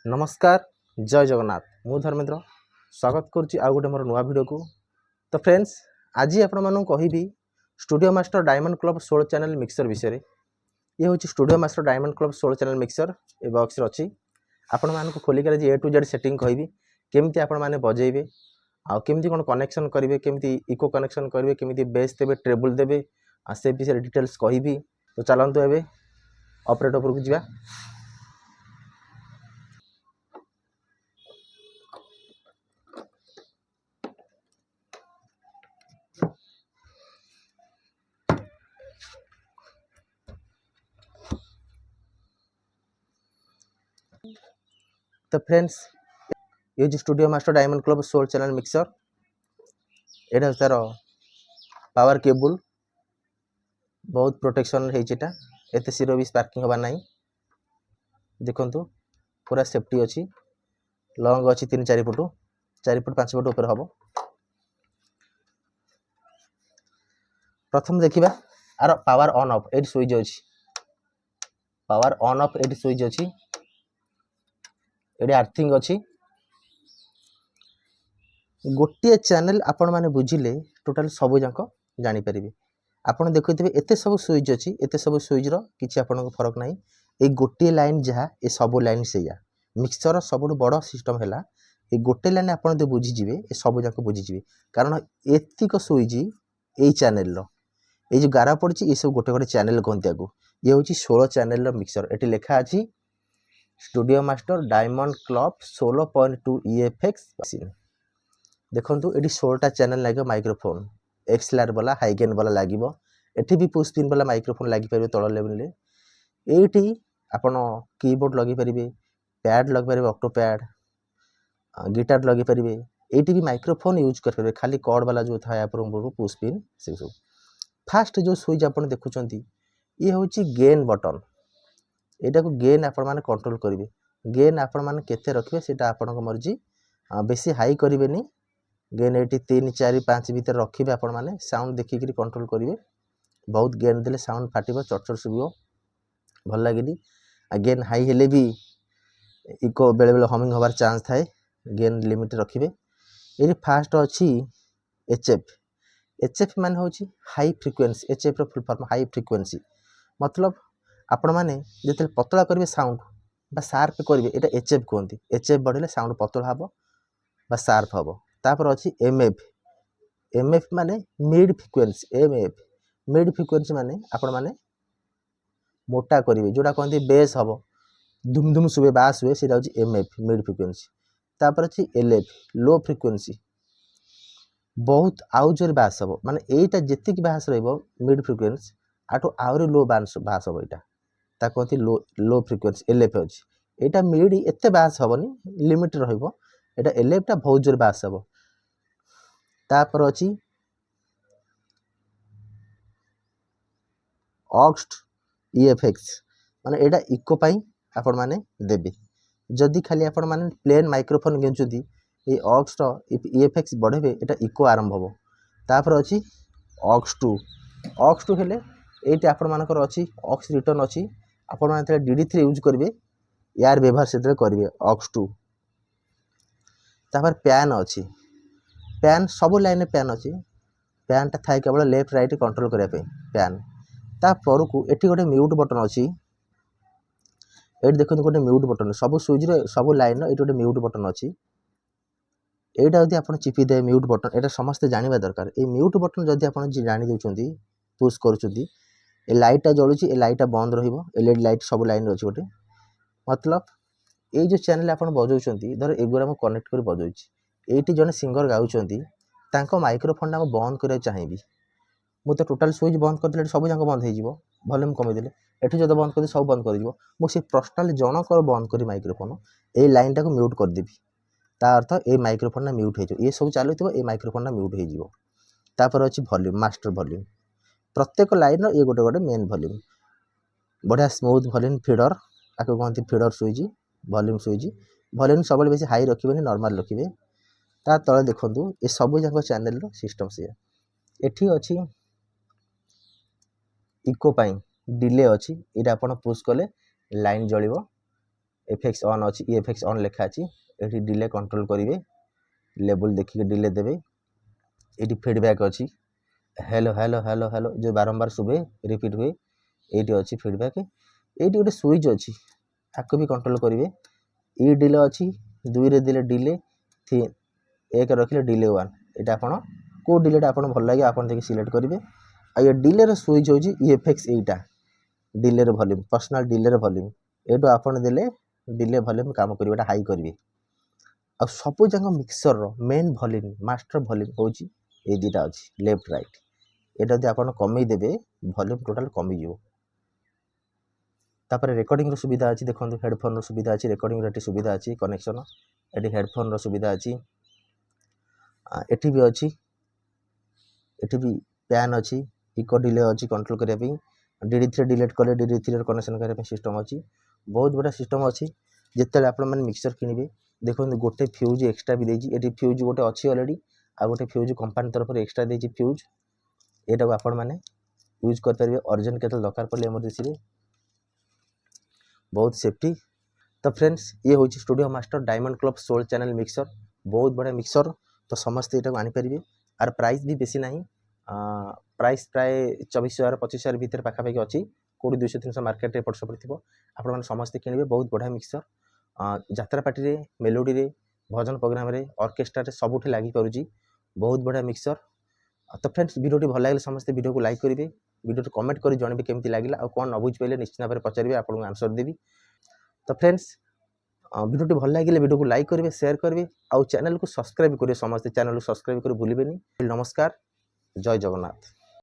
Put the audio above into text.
नमस्कार जय जगन्नाथ मु धर्मेंद्र स्वागत करुच्ची आउ गोटे मोर नुआ भिडियो को। तो फ्रेंड्स आज आपण मानक कहबी studio master diamond club 16 channel mixer विषय। ये हूँ studio master diamond club 16 channel mixer a box अच्छी आपण मानक खोलिक ए टू जेड सेटिंग कहबी केमती आपण माने बजेबे आ केमती कोन कनेक्शन करेंगे केमती इको कनेक्शन करेंगे केमती बेस देबे ट्रेबल देबे आ से विषय डिटेल्स कहबी। तो चलतु एबे ऑपरेटर पर जावा। तो फ्रेंड्स ये जो studio master diamond club 16 channel mixer एटा तार पावर केबल बहुत प्रोटेक्शन होता एत सीरो भी स्पार्किंग हबार नहीं। देखंतु पूरा सेफ्टी अच्छी लॉन्ग अच्छी 3-4 फुट 4 फुट 5 फुट ऊपर हम। प्रथम देखिबा आर पावर ऑन ऑफ एट स्विच अच्छी पावर ऑन ऑफ एट स्विच अच्छी एटी आर्थिंग अच्छी गोटे चैनल आपण माने बुझिले टोटल सब जाक जानी परिबे। आपण देखुथिबे एते सब स्विच अच्छी एते सब स्विच रो किछि आपनको फरक नाही ए गोटे लाइन जहा ए सब लाइन सेया मिक्सचर सबुठ बड़ सिस्टम हैला ए गोटे लाइन आपण दे बुझी जिवे ए सब जाक बुझी जिवे कारण एतिक स्विच ए चैनल रो ए जो गारा पड़छि ए सब गोटे गोटे चैनल कहंती आगु ये होछि 16 चैनल रो मिक्सर। एटी लिखा अछि studio master diamond club 16.2 EFX machine. देखंतु एटी 16टा चैनल लागे माइक्रोफोन एक्सएलआर वाला हाई गेन वाला लागिवो एठी भी पुश पिन वाला माइक्रोफोन लागी परिबे तळ लेवल ले। एठी आपण कीबोर्ड लगी परिबे पैड लगी परिबे ऑक्टो पैड गिटार लगी परिबे एठी भी माइक्रोफोन यूज कर परिबे खाली कॉर्ड वाला जो था आपण को पुश पिन से सब। फास्ट जो स्विच आपण देखुचंती ये होची गेन बटन एटा को गेन आपण माने कंट्रोल करिवे गेन आपण माने केते रखिबे सेटा आपण को मर्जी बेसी हाई करिवेनी गेन एटी 3-4-5 भीतर रखिबे आपण माने साउंड देखि कंट्रोल करिवे बहुत गेन देले साउंड फाटिबो चरचर सुबियो भल लागेनी गेन हाई हेले भी इको बेले बेले हमिंग होबार चांस थाए गेन लिमिट रखिबे। एरी फास्ट अछि एचएफ माने होछि हाई फ्रीक्वेंसी एचएफ रो फुल फॉर्म हाई फ्रीक्वेंसी मतलब आपण माने जेते पतला करिवे साउंड बा शार्प करिवे एटा एचएफ कोंती एचएफ बढ़ले साउंड पतला हबो बा शार्प हबो। तापर अछि एमएफ माने mid frequency MF mid frequency माने आपण माने मोटा करिवे जोडा कहंती बेस हबो धुम धुम सुबे बास हुए सेटा होछि एमएफ मिड फ्रीक्वेंसी। तापर अछि एलएफ लो फ्रीक्वेंसी बहुत आउ जोर बास हबो माने एटा जेतिक बास रहइबो मिड फ्रीक्वेंसी आटो आउरी लो बास हबो एटा ता कहंती लो फ्रीक्वेंसी एलएफ अछि एटा मिड एते बास हबोनी लिमिट रहइबो एटा एलएफ टा बहुत जोर बास हबो। तापर अछि ऑक्स EFX माने एटा इको पाई आपण माने देबे जदी खाली आपण माने प्लेन माइक्रोफोन गेंचुदी ए ऑक्स रो EFX बढ़ेबे एटा इको आरंभ हबो। तापर अछि ऑक्स 2 हेले एटा आपण मानकर अछि ऑक्स रिटर्न अछि आपण माने DD3 यूज करबे यार व्यवहार सेते करबे ऑक्स 2। तापर पैन अछि पैन सब लाइन में पैन अछि पैन ता थाई केवल लेफ्ट राइट कंट्रोल करिया पे पैन ता परकू एठी गोटे म्यूट बटन अछि एठी देखो गोटे म्यूट बटन सब स्विच रे सब लाइन एठी गोटे म्यूट बटन अछि एटा जदी आपण चिपी दे म्यूट बटन एटा समस्त जानिबा दरकार ए म्यूट बटन जदी आपण जानि देउचंदी पुश करूचंदी ए लाइट जळुची ए लाइट बंद रहिबो एलईडी लाइट सब लाइन अछि गोटे मतलब ए जो चैनल आपण बजाउचंदी धर एगुरा म कनेक्ट कर बजाउची एठी जने सिंगर गाउचंदी तांको माइक्रोफोन ना बंद करे चाहिबी मु तो टोटल स्विच बंद कर देले सब जांको बंद हे जिवो वॉल्यूम कमी देले एठी जद बंद कर दे सब बंद कर दिवो मु से पर्सनल जण कर बंद करी माइक्रोफोन ए लाइन टा को म्यूट कर देबी ता अर्थ ए माइक्रोफोन ना म्यूट हे जो ए सब चालुथिबो ए माइक्रोफोन ना म्यूट हे जिवो। तापर अछि वॉल्यूम मास्टर वॉल्यूम प्रत्येक लाइन रो ए गोटे गोटे मेन वॉल्यूम बढ़िया स्मूथ वॉल्यूम फीडर आको कहंती फीडर स्विच वॉल्यूम सबले बेसी हाई रखिबेनी नॉर्मल रखिबे। ता तळे देखंतु ए सब जांको चैनल रो सिस्टम से एठी अछि इको पाई डिले अछि एटा आपण पुश कले लाइन जळिवो एफएक्स ऑन अच्छी इएफएक्स ऑन लिखा अच्छी ये डिले कंट्रोल करेंगे लेवल देखिए डिले देवे ये फीडबैक अच्छी हेलो हेलो हेलो हेलो जो बारंबार शुभे रिपीट हुए ये अच्छी फीडबैक ये गोटे स्विच अच्छी आपको भी कंट्रोल करेंगे ये डिले अच्छी दुई रे दिले डिले एक रखिले डिले 1 ये आपड़ कौ डिलेटा आपको भल लगे आप सिलेक्ट करेंगे आ ये डिले स्विच हो इएफएक्स यहीटा delay volume personal delay volume ये आपड़ देले डिले वॉल्यूम काम करेंगे हाई करेंगे आ सब जगह mixer main volume master volume हूँ ये दुटा अच्छी लेफ्ट राइट ये आप कमेदेवे वॉल्यूम टोटाल कमिज तापर रेकर्डिंग सुविधा अच्छी देखो हेडफोन सुविधा अच्छी रेकर्डिंग सुविधा अच्छी कनेक्शन ये हेडफोन सुविधा अच्छी एटी भी अच्छी एटी भी पैन अच्छी इको डिले अच्छी कंट्रोल करने DD3 डिलीट कले DD3 कनेक्शन करने सिस्टम अच्छी बहुत बड़ा सिस्टम अच्छी जिते आप मिक्सर किणवे देखो गोटे फ्यूज एक्सट्रा भी देती ये फ्यूज गोटे अच्छी अलरेडी आ गोटे फ्यूज कंपानी तरफ एक्सट्रा देती फ्यूज यहाँ आपण मैंने यूज करेंगे अर्जेंट के दरकार पड़े इमरजेंसी बहुत सेफ्टी। तो फ्रेंड्स ये हूँ studio master diamond club 16 channel mixer बहुत बड़ा मिक्सर तो समस्ते यहाँ आनीपारे आर प्राइस भी बेसी ना प्राइस प्राय 24,000-25,000 भितर पाखापाखि अच्छी 20-200-300 मार्केट एपट सेपट थी आप समस्ते किणवे बहुत बढ़िया मिक्सर यात्रा पार्टी मेलोडी रे भजन प्रोग्राम रे ऑर्केस्ट्रा रे सबुठी लगी पारुची बहुत बढ़िया मिक्सर। तो फ्रेंड्स वीडियो भल लगे समस्त वीडियो को लाइक करेंगे वीडियो कमेंट कर जनइबे केमती लगे आ कौन न बुझी पारे निश्चित भाव में पचारे आपको आंसर देवी। तो फ्रेंड्स वीडियो भल लगे वीडियो को लाइक करेंगे शेयर करेंगे आउ चैनल को सब्सक्राइब करेंगे समस्त चैनल को सब्सक्राइब कर भूलें। नमस्कार जय जगन्नाथ।